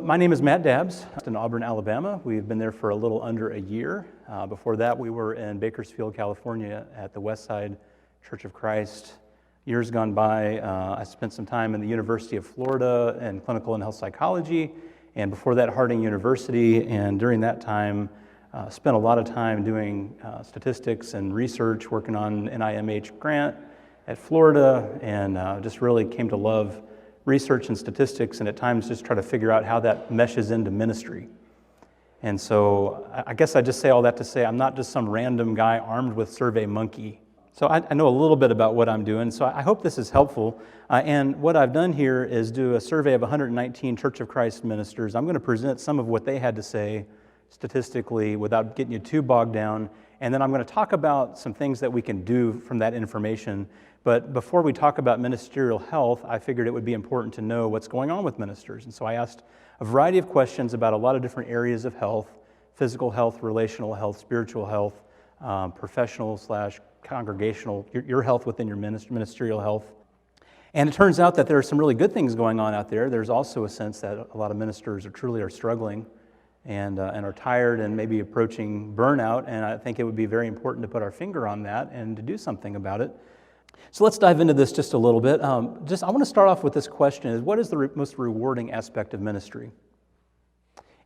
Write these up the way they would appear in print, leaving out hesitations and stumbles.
my name is Matt Dabbs. I'm in Auburn, Alabama. We've been there for a little under a year. Before that, we were in Bakersfield, California at the Westside Church of Christ. Years gone by, I spent some time in the University of Florida in clinical and health psychology, and before that, Harding University. And during that time, spent a lot of time doing statistics and research, working on NIMH grant at Florida, and just really came to love research and statistics, and at times just try to figure out how that meshes into ministry. And so I guess I just say all that to say I'm not just some random guy armed with SurveyMonkey. So I know a little bit about what I'm doing, so I hope this is helpful. And what I've done here is do a survey of 119 Church of Christ ministers. I'm going to present some of what they had to say statistically without getting you too bogged down, and then I'm going to talk about some things that we can do from that information. But before we talk about ministerial health, I figured it would be important to know what's going on with ministers. And so I asked a variety of questions about a lot of different areas of health: physical health, relational health, spiritual health, professional/congregational, your health within your ministerial health. And it turns out that there are some really good things going on out there. There's also a sense that a lot of ministers are struggling and are tired and maybe approaching burnout. And I think it would be very important to put our finger on that and to do something about it. So let's dive into this just a little bit. I want to start off with this question: is what is the most rewarding aspect of ministry?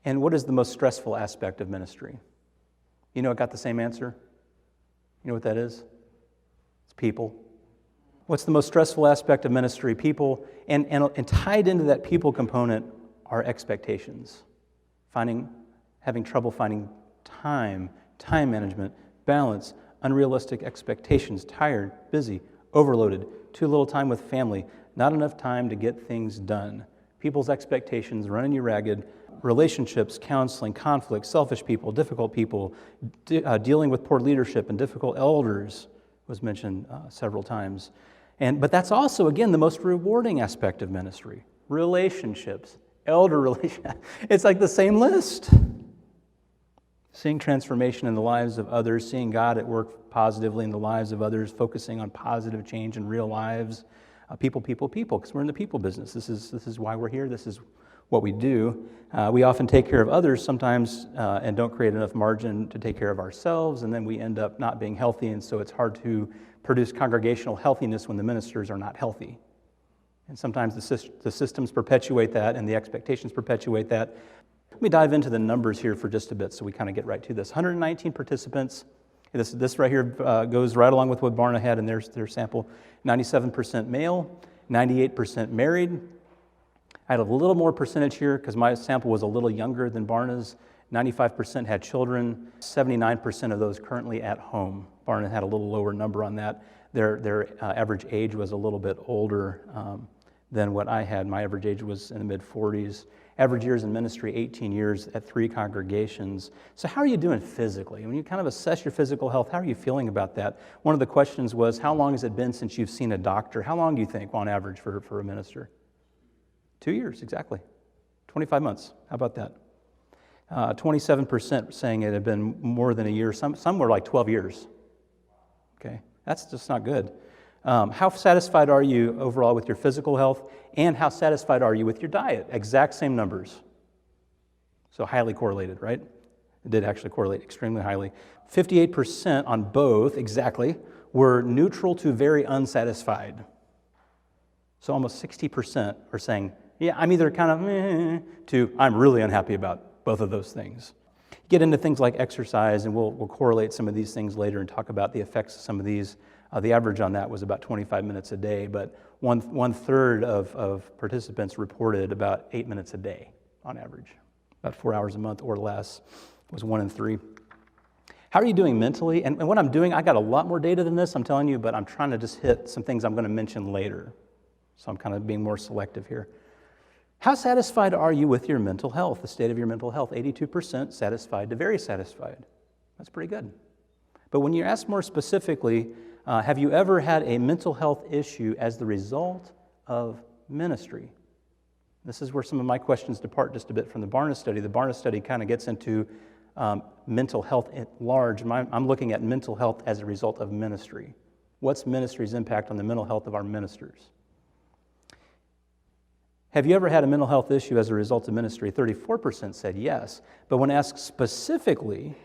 And what is the most stressful aspect of ministry? You know, I got the same answer. You know what that is? It's people. What's the most stressful aspect of ministry? People. And tied into that people component are expectations. Having trouble finding time management, balance, unrealistic expectations, tired, busy, overloaded, too little time with family, not enough time to get things done. People's expectations running you ragged, relationships, counseling, conflict, selfish people, difficult people, dealing with poor leadership and difficult elders was mentioned several times. But that's also, again, the most rewarding aspect of ministry. Relationships, elder relationships. It's like the same list. Seeing transformation in the lives of others, seeing God at work positively in the lives of others, focusing on positive change in real lives. People, because we're in the people business. This is why we're here. This is what we do. We often take care of others sometimes and don't create enough margin to take care of ourselves, and then we end up not being healthy, and so it's hard to produce congregational healthiness when the ministers are not healthy. And sometimes the systems perpetuate that and the expectations perpetuate that. Let me dive into the numbers here for just a bit so we kind of get right to this. 119 participants. This right here goes right along with what Barna had in their sample. 97% male, 98% married. I had a little more percentage here because my sample was a little younger than Barna's. 95% had children, 79% of those currently at home. Barna had a little lower number on that. Their average age was a little bit older than what I had. My average age was in the mid-40s. Average years in ministry, 18 years at 3 congregations. So how are you doing physically? When you kind of assess your physical health, how are you feeling about that? One of the questions was, how long has it been since you've seen a doctor? How long do you think, on average, for a minister? 2 years, exactly. 25 months. How about that? 27% saying it had been more than a year. Some were like 12 years. Okay, that's just not good. How satisfied are you overall with your physical health, and how satisfied are you with your diet? Exact same numbers. So highly correlated, right? It did actually correlate extremely highly. 58% on both, exactly, were neutral to very unsatisfied. So almost 60% are saying, yeah, I'm either kind of to I'm really unhappy about both of those things. Get into things like exercise, and we'll correlate some of these things later and talk about the effects of some of these. The average on that was about 25 minutes a day, but one third of participants reported about 8 minutes a day on average. About 4 hours a month or less was 1 in 3. How are you doing mentally? And what I'm doing, I got a lot more data than this, I'm telling you, but I'm trying to just hit some things I'm going to mention later. So I'm kind of being more selective here. How satisfied are you with your mental health, the state of your mental health? 82% satisfied to very satisfied. That's pretty good. But when you ask more specifically, have you ever had a mental health issue as the result of ministry? This is where some of my questions depart just a bit from the Barna study. The Barna study kind of gets into mental health at large. I'm looking at mental health as a result of ministry. What's ministry's impact on the mental health of our ministers? Have you ever had a mental health issue as a result of ministry? 34% said yes. But when asked specifically,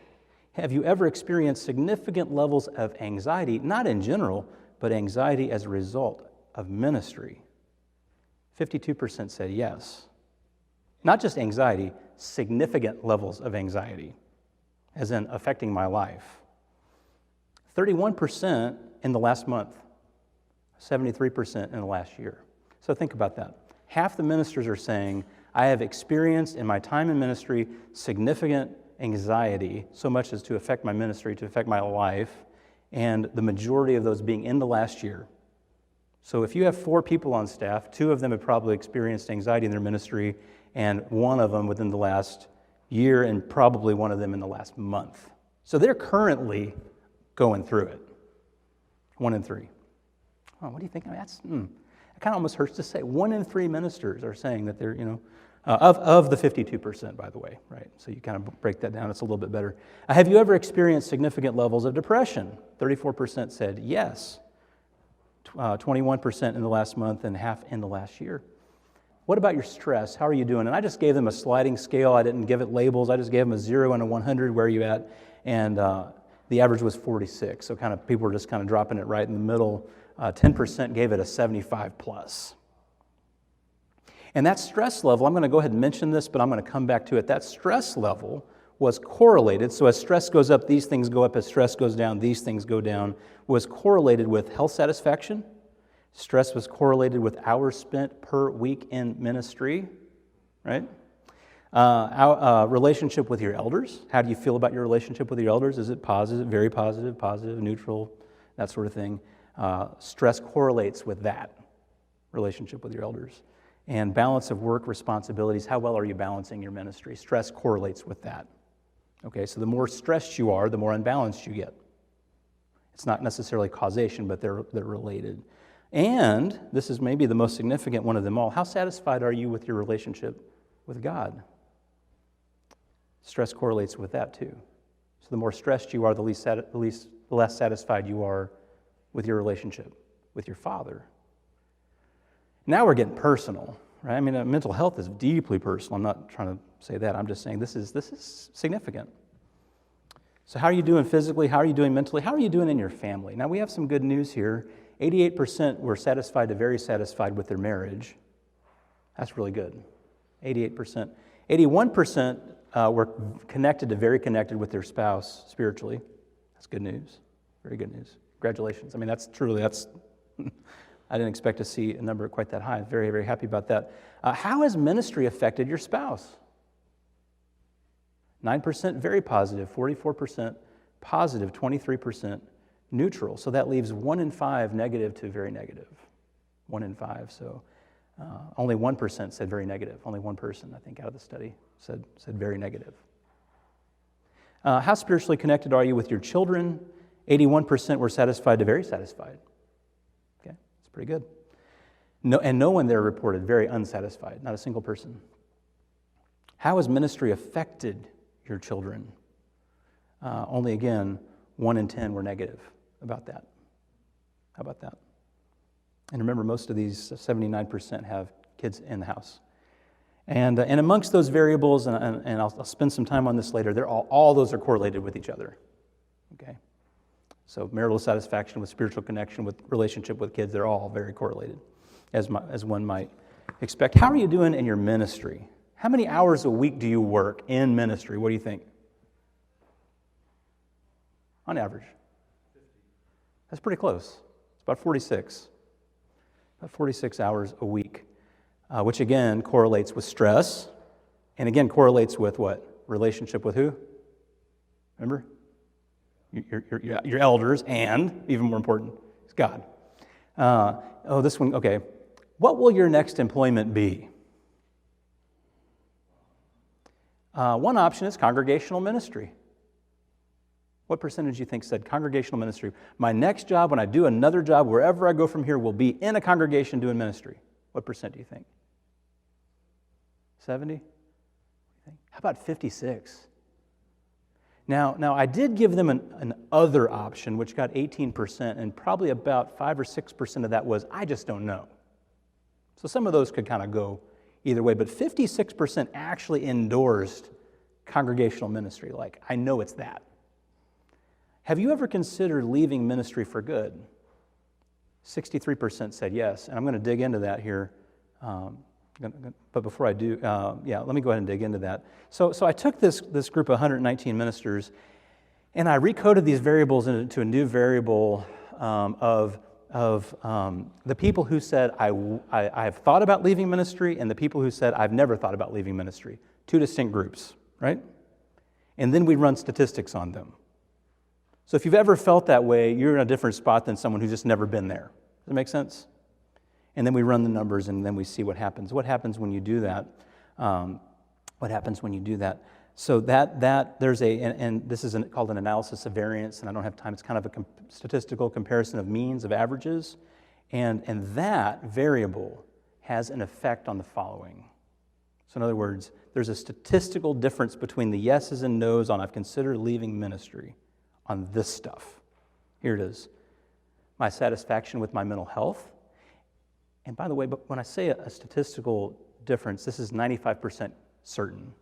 have you ever experienced significant levels of anxiety, not in general, but anxiety as a result of ministry? 52% said yes. Not just anxiety, significant levels of anxiety, as in affecting my life. 31% in the last month, 73% in the last year. So think about that. Half the ministers are saying, I have experienced in my time in ministry significant anxiety, so much as to affect my ministry, to affect my life, and the majority of those being in the last year. So if you have 4 people on staff, 2 of them have probably experienced anxiety in their ministry, and 1 of them within the last year, and probably 1 of them in the last month. So they're currently going through it. 1 in 3. Oh, what do you think? I mean, it kind of almost hurts to say. 1 in 3 ministers are saying that they're, of the 52%, by the way, right? So you kind of break that down, it's a little bit better. Have you ever experienced significant levels of depression? 34% said yes. 21% in the last month and half in the last year. What about your stress? How are you doing? And I just gave them a sliding scale. I didn't give it labels. I just gave them a 0 and a 100, where are you at? And the average was 46. So kind of people were just kind of dropping it right in the middle. 10% gave it a 75 plus. And that stress level, I'm going to go ahead and mention this, but I'm going to come back to it. That stress level was correlated. So as stress goes up, these things go up. As stress goes down, these things go down. Was correlated with health satisfaction. Stress was correlated with hours spent per week in ministry, right? Relationship with your elders. How do you feel about your relationship with your elders? Is it positive, very positive, neutral, that sort of thing? Stress correlates with that relationship with your elders. And balance of work responsibilities. How well are you balancing your ministry? Stress correlates with that. Okay, so the more stressed you are, the more unbalanced you get. It's not necessarily causation, but they're related. And this is maybe the most significant one of them all. How satisfied are you with your relationship with God? Stress correlates with that too. So the more stressed you are, the less satisfied you are with your relationship with your Father. Now we're getting personal, right? I mean, mental health is deeply personal. I'm not trying to say that. I'm just saying this is significant. So how are you doing physically? How are you doing mentally? How are you doing in your family? Now we have some good news here. 88% were satisfied to very satisfied with their marriage. That's really good. 88%. 81% were connected to very connected with their spouse spiritually. That's good news. Very good news. Congratulations. I mean, that's I didn't expect to see a number quite that high. Very, very happy about that. How has ministry affected your spouse? 9% very positive, 44% positive, 23% neutral. So that leaves 1 in 5 negative to very negative. 1 in 5. So only 1% said very negative. Only one person, I think, out of the study said very negative. How spiritually connected are you with your children? 81% were satisfied to very satisfied. Okay, that's pretty good. No one there reported very unsatisfied, not a single person. How has ministry affected your children? Only, again, 1 in 10 were negative about that. How about that? And remember, most of these, 79%, have kids in the house. And amongst those variables, and I'll spend some time on this later, they're all those are correlated with each other. Okay? So marital satisfaction with spiritual connection, with relationship with kids, they're all very correlated, as one might expect. How are you doing in your ministry? How many hours a week do you work in ministry? What do you think? On average. That's pretty close. It's about 46. About 46 hours a week, which again correlates with stress, and again correlates with what? Relationship with who? Remember? Your elders, and, even more important, is God. This one, okay. What will your next employment be? One option is congregational ministry. What percentage do you think said congregational ministry? My next job, when I do another job, wherever I go from here, will be in a congregation doing ministry. What percent do you think? 70? How about 56? Now I did give them an other option, which got 18%, and probably about 5 or 6% of that was, I just don't know. So some of those could kind of go either way, but 56% actually endorsed congregational ministry. Like, I know it's that. Have you ever considered leaving ministry for good? 63% said yes, and I'm going to dig into that here. But before I do, let me go ahead and dig into that. So I took this group of 119 ministers, and I recoded these variables into a new variable of the people who said, I've thought about leaving ministry, and the people who said, I've never thought about leaving ministry. Two distinct groups, right? And then we run statistics on them. So if you've ever felt that way, you're in a different spot than someone who's just never been there. Does that make sense? And then we run the numbers, and then we see what happens. What happens when you do that? What happens when you do that? So that there's and this is called an analysis of variance, and I don't have time. It's kind of a statistical comparison of means, of averages, and that variable has an effect on the following. So in other words, there's a statistical difference between the yeses and nos on I've considered leaving ministry on this stuff. Here it is. My satisfaction with my mental health. And by the way, but when I say a statistical difference, this is 95% certain.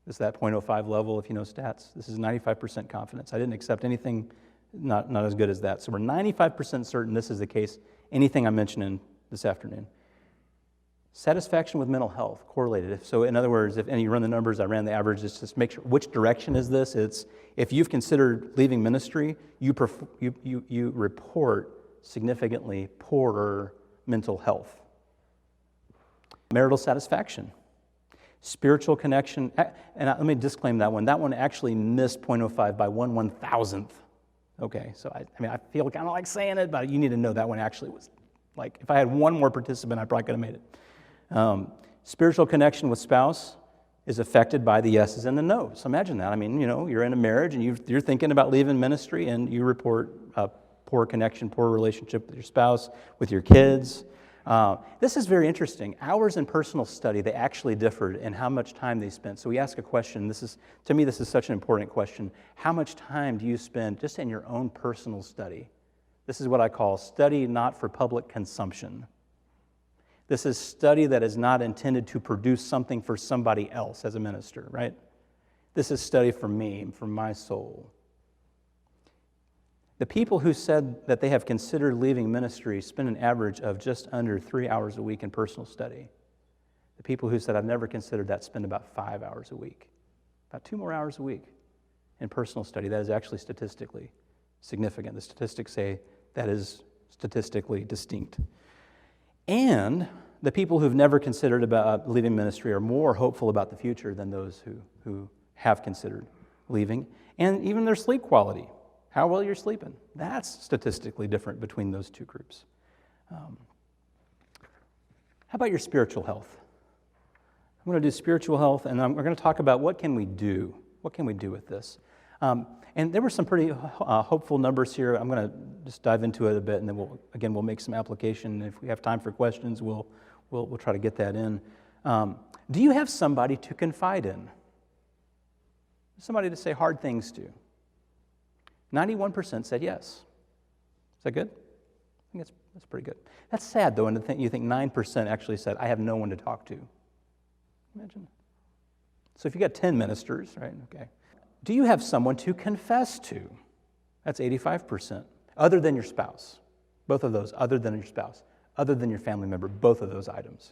This is that 0.05 level, if you know stats. This is 95% confidence. I didn't accept anything not as good as that. So we're 95% certain this is the case. Anything I'm mentioning this afternoon. Satisfaction with mental health, correlated. So in other words, and you run the numbers, I ran the averages, just make sure, which direction is this? It's, if you've considered leaving ministry, you report significantly poorer mental health. Marital satisfaction. Spiritual connection, and let me disclaim that one. That one actually missed 0.05 by 1/1000th. Okay, so I feel kind of like saying it, but you need to know that one actually was, like, if I had one more participant, I probably could have made it. Spiritual connection with spouse is affected by the yeses and the nos. So imagine that. I mean, you're in a marriage and you're thinking about leaving ministry, and you report poor connection, poor relationship with your spouse, with your kids. This is very interesting. Hours in personal study, they actually differed in how much time they spent. So we ask a question. To me, this is such an important question. How much time do you spend just in your own personal study? This is what I call study not for public consumption. This is study that is not intended to produce something for somebody else as a minister, right? This is study for me, for my soul. The people who said that they have considered leaving ministry spend an average of just under 3 hours a week in personal study. The people who said, I've never considered that, spend about 5 hours a week. About 2 more hours a week in personal study. That is actually statistically significant. The statistics say that is statistically distinct. And the people who've never considered about leaving ministry are more hopeful about the future than those who have considered leaving. And even their sleep quality. How well you're sleeping. That's statistically different between those two groups. How about your spiritual health? I'm going to do spiritual health, and we're going to talk about what can we do. What can we do with this? And there were some pretty hopeful numbers here. I'm going to just dive into it a bit, and then we'll make some application. If we have time for questions, we'll try to get that in. Do you have somebody to confide in? Somebody to say hard things to? 91% said yes. Is that good? I think that's pretty good. That's sad, though, and you think 9% actually said, I have no one to talk to. Imagine. So if you got 10 ministers, right, okay. Do you have someone to confess to? That's 85%. Other than your spouse. Both of those, other than your spouse. Other than your family member, both of those items.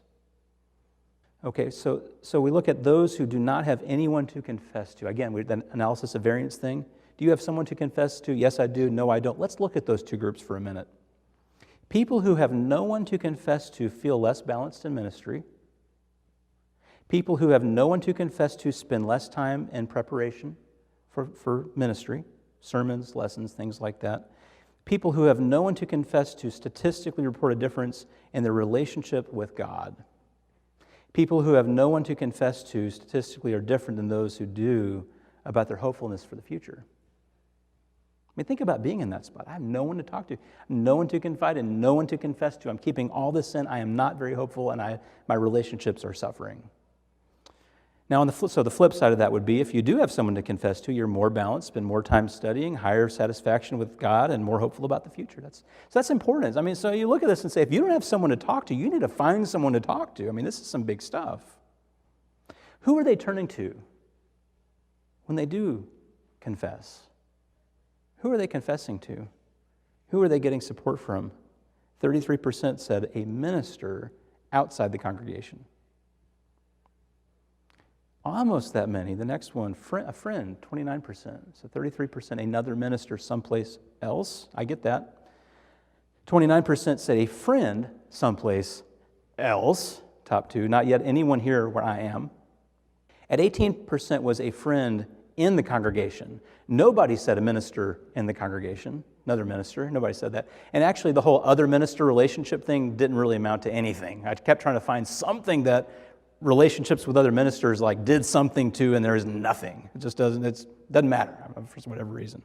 Okay, so we look at those who do not have anyone to confess to. Again, the analysis of variance thing. Do you have someone to confess to? Yes, I do. No, I don't. Let's look at those two groups for a minute. People who have no one to confess to feel less balanced in ministry. People who have no one to confess to spend less time in preparation for ministry, sermons, lessons, things like that. People who have no one to confess to statistically report a difference in their relationship with God. People who have no one to confess to statistically are different than those who do about their hopefulness for the future. I mean, think about being in that spot. I have no one to talk to, no one to confide in, no one to confess to. I'm keeping all this in. I am not very hopeful, and my relationships are suffering. Now, so the flip side of that would be if you do have someone to confess to, you're more balanced, spend more time studying, higher satisfaction with God, and more hopeful about the future. So that's important. I mean, so you look at this and say, if you don't have someone to talk to, you need to find someone to talk to. I mean, this is some big stuff. Who are they turning to when they do confess? Who are they confessing to? Who are they getting support from? 33% said a minister outside the congregation. Almost that many. The next one, a friend, 29%. So 33%, another minister someplace else. I get that. 29% said a friend someplace else. Top two. Not yet anyone here where I am. At 18% was a friend in the congregation. Nobody said a minister in the congregation. Another minister. Nobody said that. And actually the whole other minister relationship thing didn't really amount to anything. I kept trying to find something that relationships with other ministers did something to, and there is nothing. It just doesn't matter for whatever reason.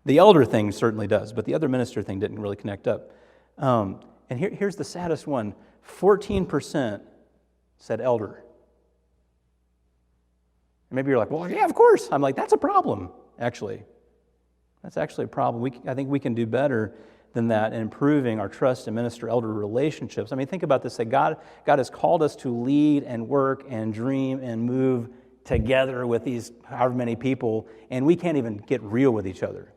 The elder thing certainly does, but the other minister thing didn't really connect up. And here's the saddest one. 14% said elder. And maybe you're like, well, yeah, of course. I'm like, that's a problem, actually. That's actually a problem. I think we can do better than that in improving our trust and minister-elder relationships. I mean, think about this. That God has called us to lead and work and dream and move together with these however many people, and we can't even get real with each other.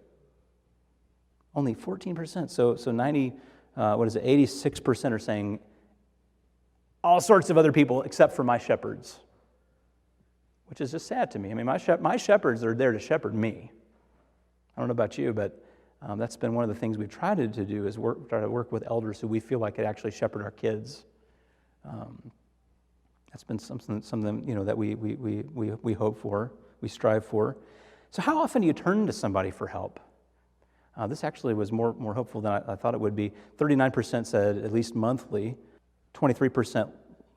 Only 14%. So 86% are saying all sorts of other people except for my shepherds, which is just sad to me. I mean, my shepherds are there to shepherd me. I don't know about you, but that's been one of the things we've tried to do is try to work with elders who we feel like could actually shepherd our kids. That's been something that we hope for, we strive for. So how often do you turn to somebody for help? This actually was more hopeful than I thought it would be. 39% said at least monthly, 23%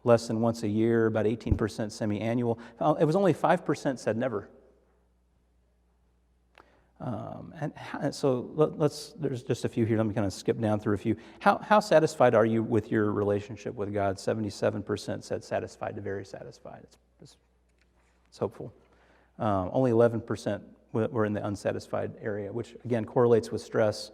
less than once a year, about 18% semi-annual. It was only 5% said never. There's just a few here. Let me kind of skip down through a few. How satisfied are you with your relationship with God? 77% said satisfied to very satisfied. It's hopeful. Only 11% were in the unsatisfied area, which again correlates with stress,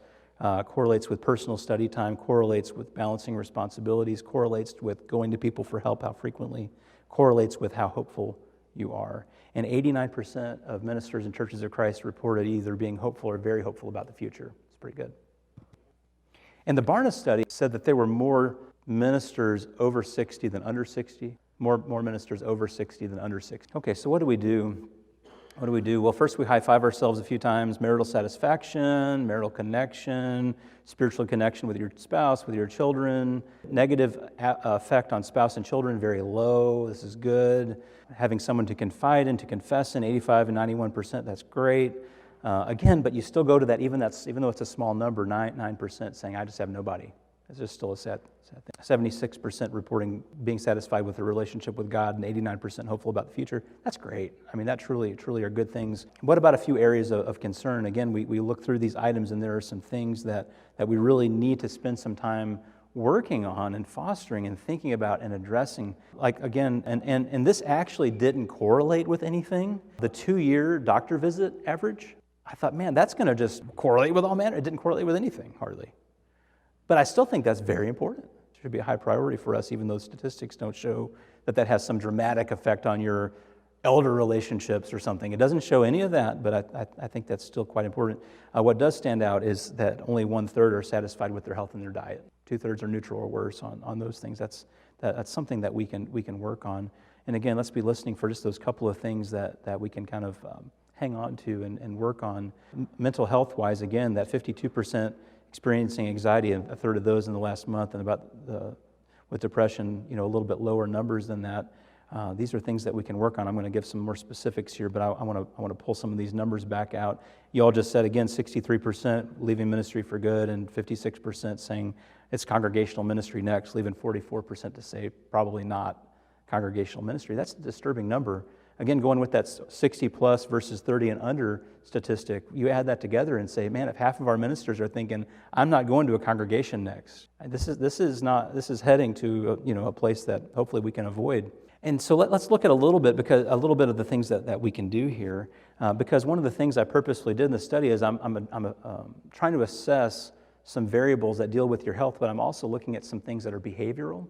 correlates with personal study time, correlates with balancing responsibilities, correlates with going to people for help, how frequently, correlates with how hopeful you are. And 89% of ministers in churches of Christ reported either being hopeful or very hopeful about the future. It's pretty good. And the Barna study said that there were more ministers over 60 than under 60, more ministers over 60 than under 60. Okay, so what do we do? What do we do? Well, first we high-five ourselves a few times. Marital satisfaction, marital connection, spiritual connection with your spouse, with your children. Negative effect on spouse and children, very low. This is good. Having someone to confide in, to confess in, 85 and 91%, that's great. Again, but you still go to that, even though it's a small number, 9% saying, I just have nobody. It's just still a sad thing. 76% reporting being satisfied with their relationship with God and 89% hopeful about the future. That's great. I mean, that truly are good things. What about a few areas of concern? Again, we look through these items and there are some things that we really need to spend some time working on and fostering and thinking about and addressing. Like, again, and this actually didn't correlate with anything. The 2-year doctor visit average, I thought, man, that's going to just correlate with all manner. It didn't correlate with anything, hardly. But I still think that's very important. It should be a high priority for us, even though statistics don't show that has some dramatic effect on your elder relationships or something. It doesn't show any of that, but I think that's still quite important. What does stand out is that only 1/3 are satisfied with their health and their diet. 2/3 are neutral or worse on those things. That's something that we can work on. And again, let's be listening for just those couple of things that we can kind of hang on to and work on. Mental health-wise, again, that 52% experiencing anxiety, a third of those in the last month, and with depression, a little bit lower numbers than that. These are things that we can work on. I'm going to give some more specifics here, but I want to pull some of these numbers back out. You all just said, again, 63% leaving ministry for good, and 56% saying it's congregational ministry next, leaving 44% to say probably not congregational ministry. That's a disturbing number. Again, going with that 60 plus versus 30 and under statistic, you add that together and say, man, if half of our ministers are thinking, I'm not going to a congregation next, this is heading to a place that hopefully we can avoid. And so let's look at a little bit of the things that we can do here, because one of the things I purposefully did in the study is I'm trying to assess some variables that deal with your health, but I'm also looking at some things that are behavioral.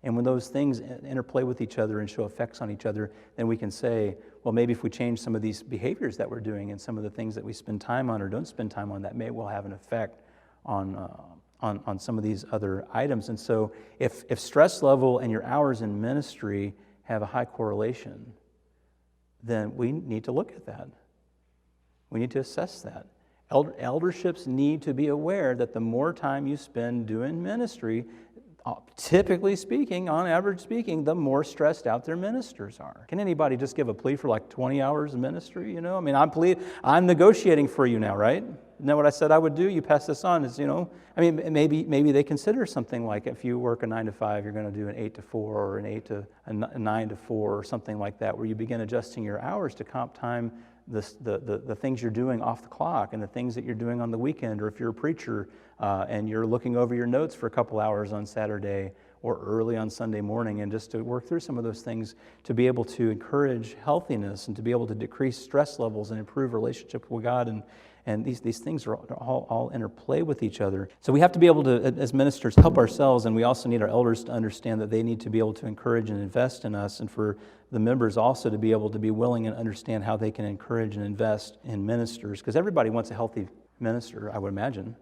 And when those things interplay with each other and show effects on each other, then we can say, well, maybe if we change some of these behaviors that we're doing and some of the things that we spend time on or don't spend time on, that may well have an effect on some of these other items. And so if stress level and your hours in ministry have a high correlation, then we need to look at that. We need to assess that. Elderships need to be aware that the more time you spend doing ministry, typically speaking, on average speaking, the more stressed out their ministers are. Can anybody just give a plea for like 20 hours of ministry? You know, I mean, I'm negotiating for you now, right? Isn't that what I said I would do? You pass this on. Is, you know, I mean, maybe they consider something like if you work a 9 to 5, you're going to do an 8 to 4 or a 9 to 4 or something like that, where you begin adjusting your hours to comp time the things you're doing off the clock and the things that you're doing on the weekend, or if you're a preacher and you're looking over your notes for a couple hours on Saturday or early on Sunday morning, and just to work through some of those things to be able to encourage healthiness and to be able to decrease stress levels and improve relationship with God. And these things are all interplay with each other. So we have to be able to, as ministers, help ourselves, and we also need our elders to understand that they need to be able to encourage and invest in us, and for the members also to be able to be willing and understand how they can encourage and invest in ministers, because everybody wants a healthy minister, I would imagine.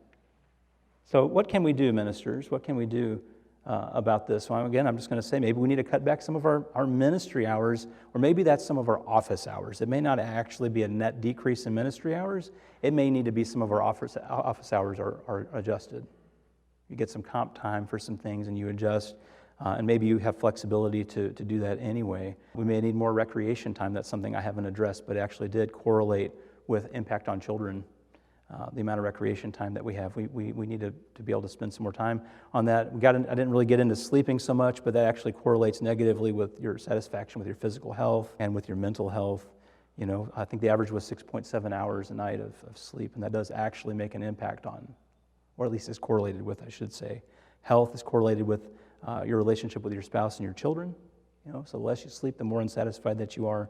So what can we do, ministers? What can we do about this? So again, I'm just going to say maybe we need to cut back some of our ministry hours, or maybe that's some of our office hours. It may not actually be a net decrease in ministry hours. It may need to be some of our office hours are adjusted. You get some comp time for some things and you adjust, and maybe you have flexibility to do that anyway. We may need more recreation time. That's something I haven't addressed, but it actually did correlate with impact on children. The amount of recreation time that we have. We need to be able to spend some more time on that. I didn't really get into sleeping so much, but that actually correlates negatively with your satisfaction with your physical health and with your mental health. You know, I think the average was 6.7 hours a night of sleep, and that does actually make an impact on, or at least is correlated with, I should say. Health is correlated with your relationship with your spouse and your children. You know, so the less you sleep, the more unsatisfied that you are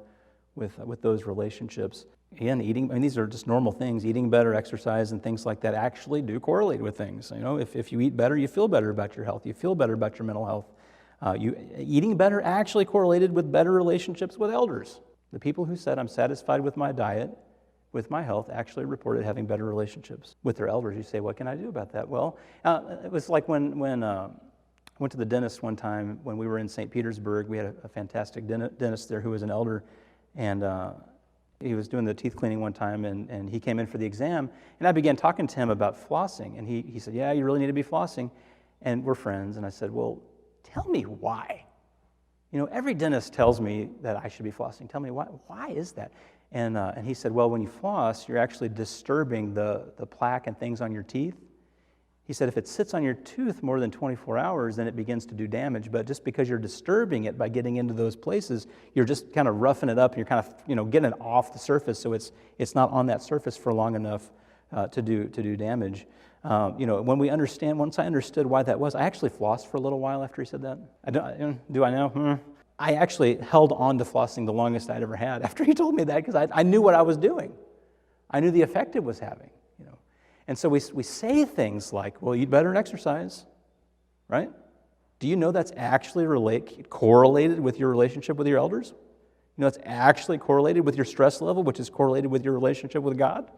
with those relationships. Again, eating, I mean, these are just normal things. Eating better, exercise, and things like that actually do correlate with things. You know, if you eat better, you feel better about your health. You feel better about your mental health. Eating better actually correlated with better relationships with elders. The people who said, I'm satisfied with my diet, with my health, actually reported having better relationships with their elders. You say, what can I do about that? Well, it was like when I went to the dentist one time when we were in St. Petersburg. We had a fantastic dentist there who was an elder, and he was doing the teeth cleaning one time, and he came in for the exam, and I began talking to him about flossing, and he said, yeah, you really need to be flossing, and we're friends, and I said, well, tell me why. You know, every dentist tells me that I should be flossing. Tell me why is that? And he said, well, when you floss, you're actually disturbing the plaque and things on your teeth. He said, if it sits on your tooth more than 24 hours, then it begins to do damage. But just because you're disturbing it by getting into those places, you're just kind of roughing it up, and you're kind of, you know, getting it off the surface, so it's not on that surface for long enough to do damage. You know, once I understood why that was, I actually flossed for a little while after he said that. Do I know? I actually held on to flossing the longest I'd ever had after he told me that, because I knew what I was doing. I knew the effect it was having. And so we say things like, well, eat better and exercise, right? Do you know that's actually correlated with your relationship with your elders? You know it's actually correlated with your stress level, which is correlated with your relationship with God?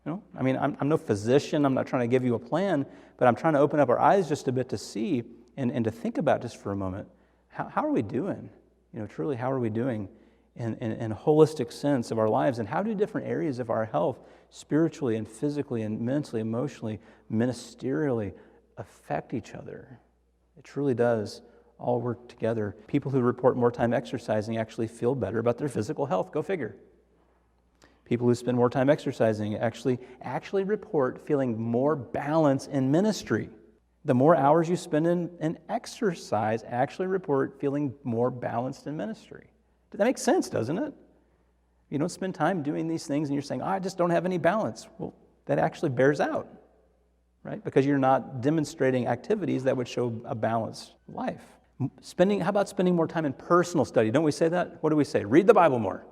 You know, I mean, I'm no physician. I'm not trying to give you a plan, but I'm trying to open up our eyes just a bit to see and to think about just for a moment. How are we doing? You know, truly, how are we doing in a holistic sense of our lives? And how do different areas of our health, spiritually and physically and mentally, emotionally, ministerially, affect each other? It truly does all work together. People who report more time exercising actually feel better about their physical health. Go figure. People who spend more time exercising actually report feeling more balance in ministry. The more hours you spend in exercise actually report feeling more balanced in ministry. That makes sense, doesn't it? You don't spend time doing these things and you're saying, I just don't have any balance. Well, that actually bears out, right? Because you're not demonstrating activities that would show a balanced life. How about spending more time in personal study? Don't we say that? What do we say? Read the Bible more.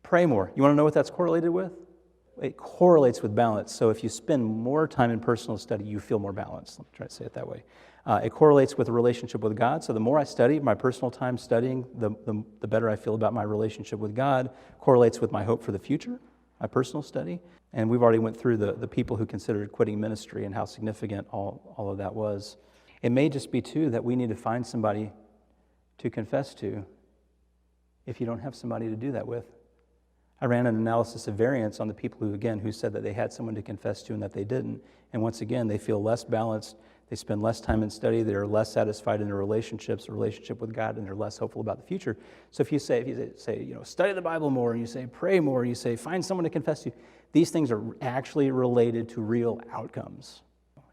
Pray more. You want to know what that's correlated with? It correlates with balance. So if you spend more time in personal study, you feel more balanced. Let me try to say it that way. It correlates with a relationship with God. So the more I study, my personal time studying, the better I feel about my relationship with God. Correlates with my hope for the future, my personal study. And we've already went through the people who considered quitting ministry and how significant all of that was. It may just be, too, that we need to find somebody to confess to if you don't have somebody to do that with. I ran an analysis of variance on the people who said that they had someone to confess to and that they didn't. And once again, they feel less balanced. They spend less time in study. They're less satisfied in their relationships, their relationship with God, and they're less hopeful about the future. So if you say, study the Bible more, and you say, pray more, and you say, find someone to confess to, these things are actually related to real outcomes.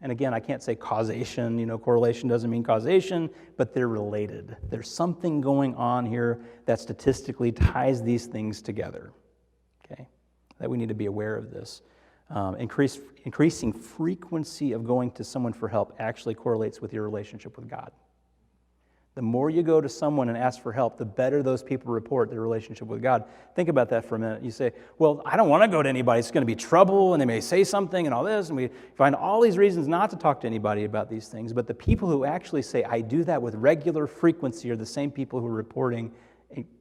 And again, I can't say causation, correlation doesn't mean causation, but they're related. There's something going on here that statistically ties these things together. Okay, that we need to be aware of this. Increasing frequency of going to someone for help actually correlates with your relationship with God. The more you go to someone and ask for help, the better those people report their relationship with God. Think about that for a minute. You say, well, I don't want to go to anybody. It's going to be trouble, and they may say something and all this, and we find all these reasons not to talk to anybody about these things. But the people who actually say, I do that with regular frequency, are the same people who are reporting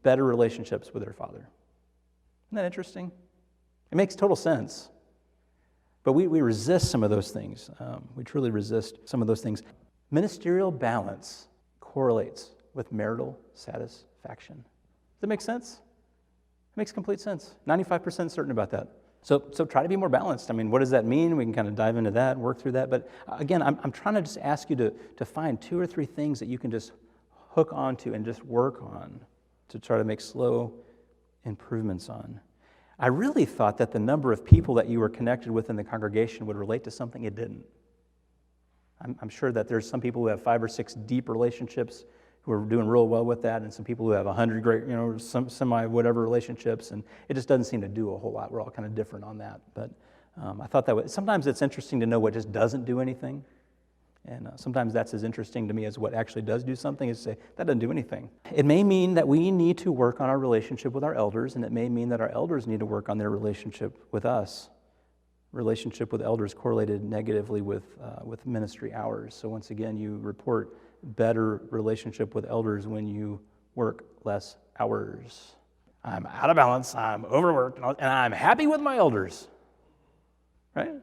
better relationships with their Father. Isn't that interesting? It makes total sense. But we resist some of those things. We truly resist some of those things. Ministerial balance correlates with marital satisfaction. Does that make sense? It makes complete sense. 95% certain about that. So try to be more balanced. I mean, what does that mean? We can kind of dive into that, work through that. But again, I'm trying to just ask you to find 2 or 3 things that you can just hook onto and just work on to try to make slow improvements on. I really thought that the number of people that you were connected with in the congregation would relate to something it didn't. I'm sure that there's some people who have 5 or 6 deep relationships who are doing real well with that, and some people who have 100 great, some semi-whatever relationships, and it just doesn't seem to do a whole lot. We're all kind of different on that. But I thought that sometimes it's interesting to know what just doesn't do anything. And sometimes that's as interesting to me as what actually does do something, is to say, that doesn't do anything. It may mean that we need to work on our relationship with our elders, and it may mean that our elders need to work on their relationship with us. Relationship with elders correlated negatively with ministry hours. So once again, you report better relationship with elders when you work less hours. I'm out of balance, I'm overworked, and I'm happy with my elders. Right?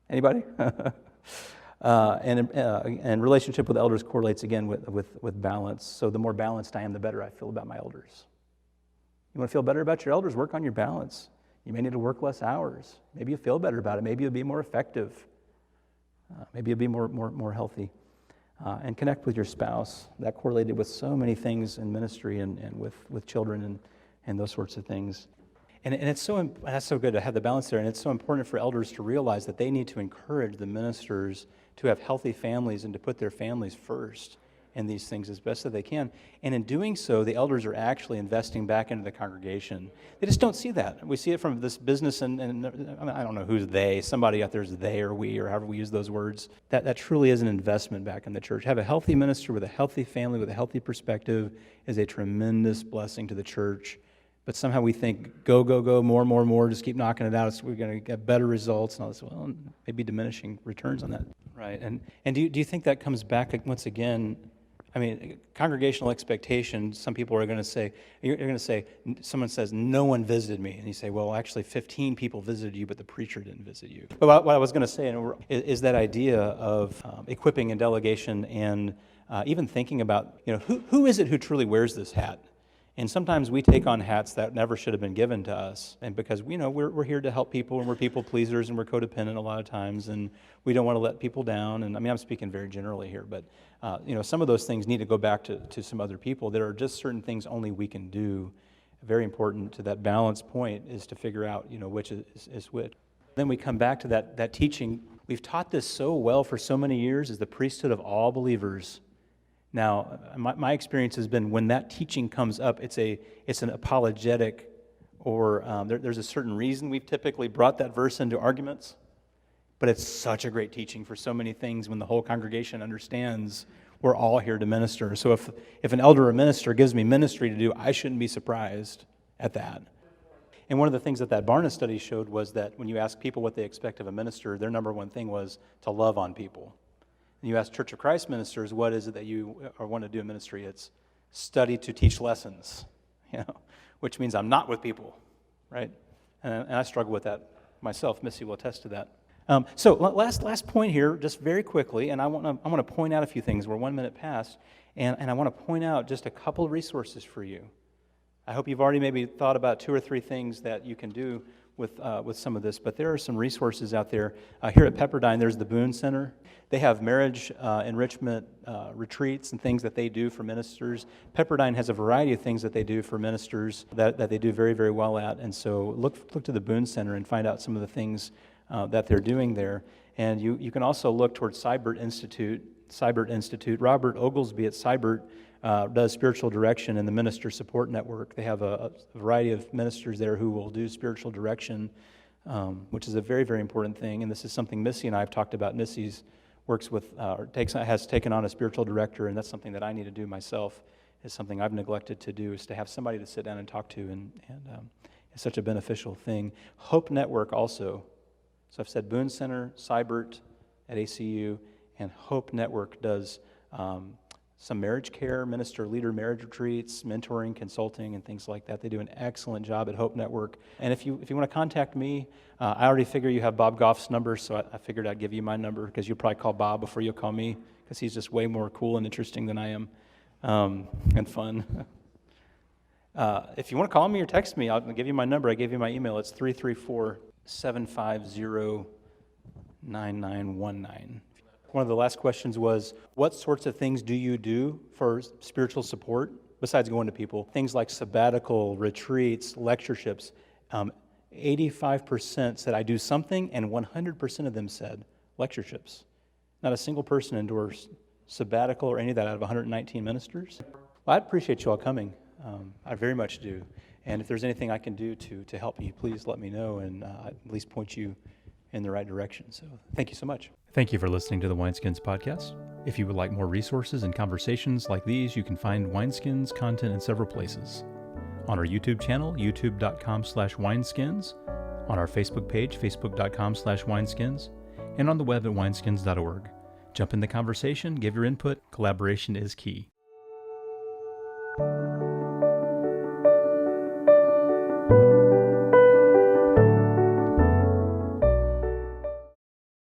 Anybody? And relationship with elders correlates again with balance. So the more balanced I am, the better I feel about my elders. You want to feel better about your elders? Work on your balance. You may need to work less hours. Maybe you'll feel better about it. Maybe you'll be more effective. Maybe you'll be more healthy. And connect with your spouse. That correlated with so many things in ministry and with children and those sorts of things. And that's so good to have the balance there. And it's so important for elders to realize that they need to encourage the ministers to have healthy families and to put their families first in these things as best that they can. And in doing so, the elders are actually investing back into the congregation. They just don't see that. We see it from this business, and I don't know who's they. Somebody out there is they or we or however we use those words. That truly is an investment back in the church. Have a healthy minister with a healthy family, with a healthy perspective is a tremendous blessing to the church. But somehow we think, go, more, just keep knocking it out. So we're going to get better results and all this. Well, maybe diminishing returns on that. Right. And do you think that comes back once again? I mean, congregational expectation, some people are going to say, you're going to say, someone says, no one visited me. And you say, well, actually 15 people visited you, but the preacher didn't visit you. But what I was going to say is that idea of equipping and delegation and even thinking about, who is it who truly wears this hat? And sometimes we take on hats that never should have been given to us, and because we're here to help people, and we're people pleasers, and we're codependent a lot of times, and we don't want to let people down. And I mean, I'm speaking very generally here, but some of those things need to go back to some other people. There are just certain things only we can do. Very important to that balance point is to figure out which is which. Then we come back to that teaching. We've taught this so well for so many years, is the priesthood of all believers. Now, my experience has been when that teaching comes up, it's an apologetic, or there's a certain reason we've typically brought that verse into arguments, but it's such a great teaching for so many things when the whole congregation understands We're all here to minister. So if an elder or minister gives me ministry to do, I shouldn't be surprised at that. And one of the things that Barna study showed was that when you ask people what they expect of a minister, their number one thing was to love on people. And you ask Church of Christ ministers, what is it that you want to do in ministry? It's study to teach lessons, which means I'm not with people, right? And I struggle with that myself. Missy will attest to that. So last point here, just very quickly, and I want to point out a few things. We're 1 minute past, and I want to point out just a couple of resources for you. I hope you've already maybe thought about 2 or 3 things that you can do with some of this, but there are some resources out there. Here at Pepperdine, there's the Boone Center. They have marriage enrichment retreats and things that they do for ministers. Pepperdine has a variety of things that they do for ministers that they do very, very well at, and so look to the Boone Center and find out some of the things that they're doing there. And you can also look towards Cybert Institute. Robert Oglesby at Cybert does spiritual direction in the Minister Support Network. They have a variety of ministers there who will do spiritual direction, which is a very, very important thing. And this is something Missy and I have talked about. Missy's works with, has taken on a spiritual director, and that's something that I need to do myself. It's something I've neglected to do, is to have somebody to sit down and talk to, and it's such a beneficial thing. Hope Network also. So I've said Boone Center, Cybert at ACU, and Hope Network does some marriage care, minister leader marriage retreats, mentoring, consulting, and things like that. They do an excellent job at Hope Network. And if you want to contact me, I already figure you have Bob Goff's number, so I figured I'd give you my number, because you'll probably call Bob before you'll call me, because he's just way more cool and interesting than I am, and fun. If you want to call me or text me, I'll give you my number. I gave you my email. It's 334-750-9919. One of the last questions was, what sorts of things do you do for spiritual support besides going to people? Things like sabbatical, retreats, lectureships. 85% said I do something, and 100% of them said lectureships. Not a single person endorsed sabbatical or any of that out of 119 ministers. Well, I appreciate you all coming. I very much do. And if there's anything I can do to help you, please let me know, and at least point you in the right direction. So thank you so much. Thank you for listening to the Wineskins podcast. If you would like more resources and conversations like these, you can find Wineskins content in several places. On our YouTube channel, youtube.com/wineskins, on our Facebook page, facebook.com/wineskins, and on the web at wineskins.org. Jump in the conversation, give your input. Collaboration is key.